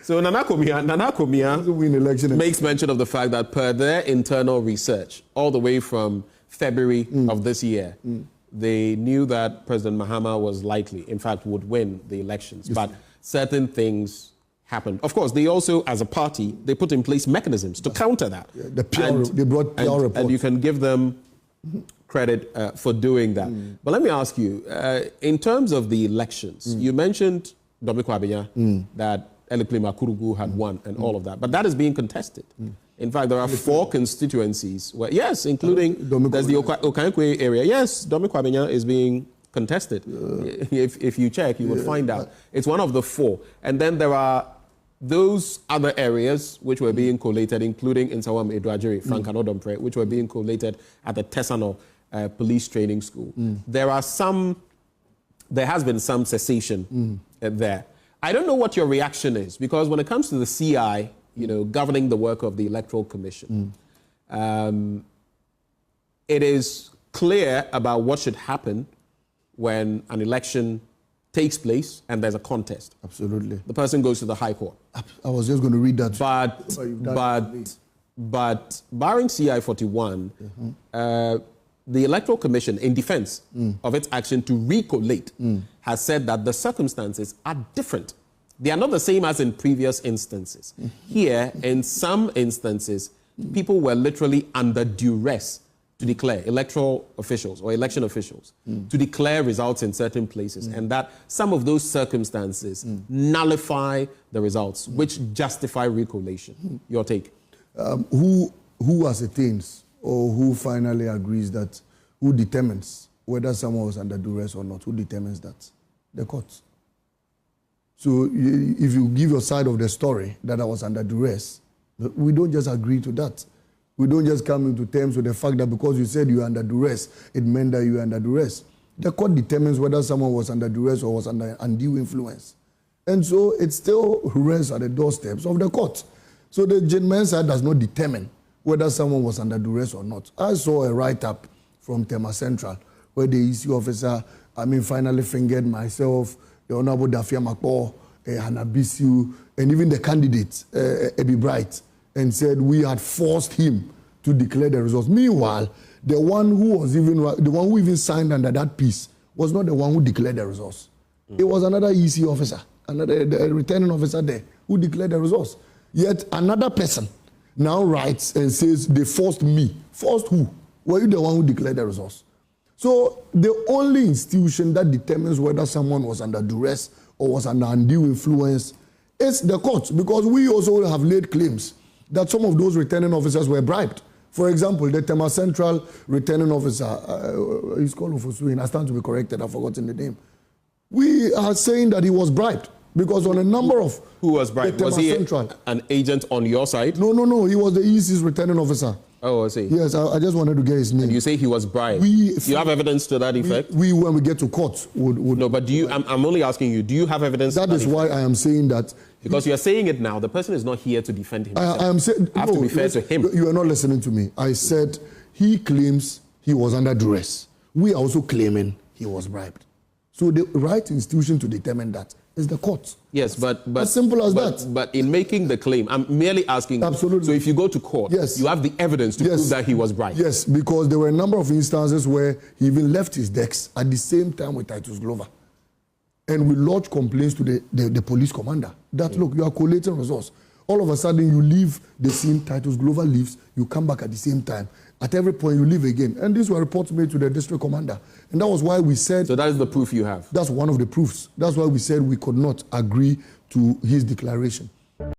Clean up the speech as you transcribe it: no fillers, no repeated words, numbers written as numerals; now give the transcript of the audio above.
So Nana Komia win election makes mention of the fact that per their internal research, all the way from February of this year, they knew that President Mahama was likely, in fact, would win the elections. Yes. But certain things happened. Of course, they also, as a party, they put in place mechanisms to counter that. Yeah, they brought PR reports. And you can give them credit for doing that. But let me ask you, in terms of the elections, you mentioned Dominic Kwabena, that Eliklima Kurugu had won and all of that. But that is being contested. In fact, there are 4 constituencies where, yes, including there's the Okankwe area. Yes, Dominic Kwabena is being contested. If you check, you would find out. It's one of the 4. And then there are those other areas which were being collated, including in Sawam Edwajiri, Frankano-Dompre, which were being collated at the Tesano Police Training School. There has been some cessation there. I don't know what your reaction is, because when it comes to the CI, governing the work of the Electoral Commission, it is clear about what should happen when an election takes place and there's a contest. Absolutely. The person goes to the High Court. I was just going to read that. But barring CI 41, the Electoral Commission, in defense of its action to recollate, has said that the circumstances are different. They are not the same as in previous instances. Here, in some instances, people were literally under duress to declare, electoral officials or election officials, to declare results in certain places, and that some of those circumstances nullify the results, which justify recollation. Your take? Who ascertains or who finally agrees that, who determines whether someone was under duress or not? Who determines that? The court. So if you give your side of the story that I was under duress, we don't just agree to that. We don't just come into terms with the fact that because you said you were under duress, it meant that you were under duress. The court determines whether someone was under duress or was under undue influence. And so it still rests at the doorsteps of the court. So the gentleman side does not determine whether someone was under duress or not. I saw a write-up from Tema Central where the EC officer, finally fingered myself, the Honorable Dafia Makpo, Hannah Bisiu, and even the candidate, Ebi Bright, and said we had forced him to declare the results. Meanwhile, the one who even signed under that piece was not the one who declared the results. It was another EC officer, the returning officer there, who declared the results. Yet another person now writes and says they forced me. Forced who? Were you the one who declared the results? So the only institution that determines whether someone was under duress or was under undue influence is the court, because we also have laid claims that some of those returning officers were bribed. For example, the Tema Central returning officer, he's called Ufosuin, I stand to be corrected, I've forgotten the name. We are saying that he was bribed because on a number of... Who was bribed? Was he an agent on your side? No, he was the EC's returning officer. Oh, I see. Yes, I just wanted to get his name. And you say he was bribed. Do you have evidence to that effect? When we get to court, would no, but do you? I'm only asking you. Do you have evidence? That is why I am saying that. Because you are saying it now. The person is not here to defend himself. I am saying. I have to be fair to him. You are not listening to me. I said he claims he was under duress. We are also claiming he was bribed. So the right institution to determine that is the court. Yes, but as simple as that. But in making the claim, I'm merely asking. Absolutely. So if you go to court, you have the evidence to prove that he was bribed. Yes, because there were a number of instances where he even left his decks at the same time with Titus Glover. And we lodged complaints to the police commander that, look, you are collating results. All of a sudden, you leave the scene, Titus Glover leaves, you come back at the same time. At every point, you leave again. And these were reports made to the district commander. And that was why we said... So that is the proof you have? That's one of the proofs. That's why we said we could not agree to his declaration.